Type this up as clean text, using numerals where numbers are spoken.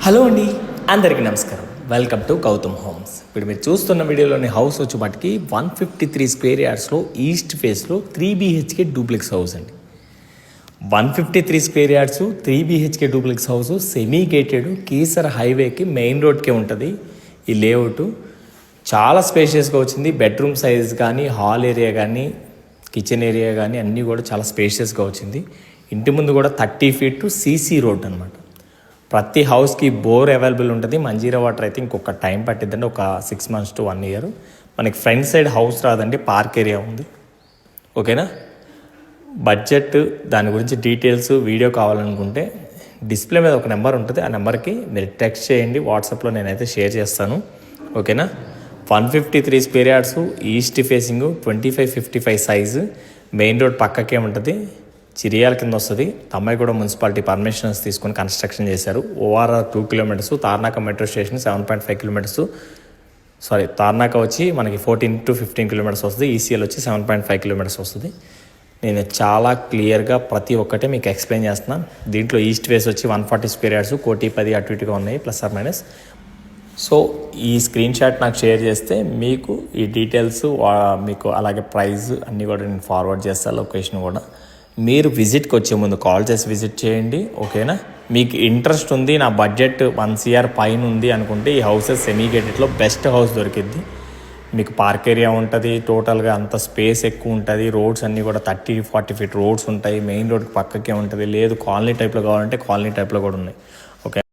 Hello అండి, అందరికీ నమస్కారం. Welcome to Gautam Homes. ఇప్పుడు మీరు చూస్తున్న వీడియోలోని హౌస్ వచ్చి మటుకి 153 స్క్వేర్ యార్డ్స్లో ఈస్ట్ ఫేస్లో 3 BHK డూప్లెక్స్ హౌస్ అండి. 153 square yards 3 BHK duplex house, semi gated, kesar హైవేకి మెయిన్ రోడ్కే ఉంటుంది ఈ లేఅవుట్. చాలా స్పేషియస్గా వచ్చింది. బెడ్రూమ్ సైజ్ కానీ, హాల్ ఏరియా కానీ, కిచెన్ ఏరియా కానీ అన్నీ కూడా చాలా స్పేషియస్గా వచ్చింది. ఇంటి ముందు కూడా 30 feet CC రోడ్ అనమాట. ప్రతి హౌస్కి బోర్ అవైలబుల్ ఉంటుంది. మంజీరా వాటర్ అయితే ఇంకొక టైం పట్టిద్దండి, ఒక 6 months to 1 year. మనకి ఫ్రంట్ సైడ్ హౌస్ రాదండి, పార్క్ ఏరియా ఉంది. ఓకేనా? బడ్జెట్, దాని గురించి డీటెయిల్స్ వీడియో కావాలనుకుంటే డిస్ప్లే మీద ఒక నెంబర్ ఉంటుంది, ఆ నెంబర్కి మీరు టెక్స్ట్ చేయండి. వాట్సాప్లో నేనైతే షేర్ చేస్తాను. ఓకేనా? 153 square yards, east facing, 25-55 size, main road పక్కకే ఉంటుంది. చిరియాల కింద వస్తుంది. తమ్మాయిగూడ మున్సిపాలిటీ పర్మిషన్స్ తీసుకొని కన్స్ట్రక్షన్ చేశారు. ORR 2 kilometers, Tarnaka metro station 7.5 kilometers. Tarnaka వచ్చి మనకి 14 to 15 kilometers వస్తుంది. ECL వచ్చి 7.5 kilometers వస్తుంది. నేను చాలా క్లియర్గా ప్రతి ఒక్కటే మీకు ఎక్స్ప్లెయిన్ చేస్తున్నాను. దీంట్లో ఈస్ట్ ఫేస్ వచ్చి 140 స్క్వేర్ యార్డ్స్, 1,10 అటు ఇటుగా ఉన్నాయి, +or-. సో ఈ స్క్రీన్ షాట్ నాకు షేర్ చేస్తే మీకు ఈ డీటెయిల్స్, మీకు అలాగే ప్రైస్ అన్నీ కూడా నేను ఫార్వర్డ్ చేస్తాను, లొకేషన్ కూడా. మీరు విజిట్కి వచ్చే ముందు కాల్ చేసి విజిట్ చేయండి. ఓకేనా? మీకు ఇంట్రెస్ట్ ఉంది, నా బడ్జెట్ 1 CR పైన ఉంది అనుకుంటే ఈ హౌసెస్ సెమీ గేటెడ్లో బెస్ట్ హౌస్ దొరికిద్ది. మీకు పార్క్ ఏరియా ఉంటుంది, టోటల్గా అంత స్పేస్ ఎక్కువ ఉంటుంది. రోడ్స్ అన్నీ కూడా 30-40 feet రోడ్స్ ఉంటాయి. మెయిన్ రోడ్కి పక్కకే ఉంటుంది. లేదు కాలనీ టైప్లో కావాలంటే కాలనీ టైప్లో కూడా ఉన్నాయి. ఓకే.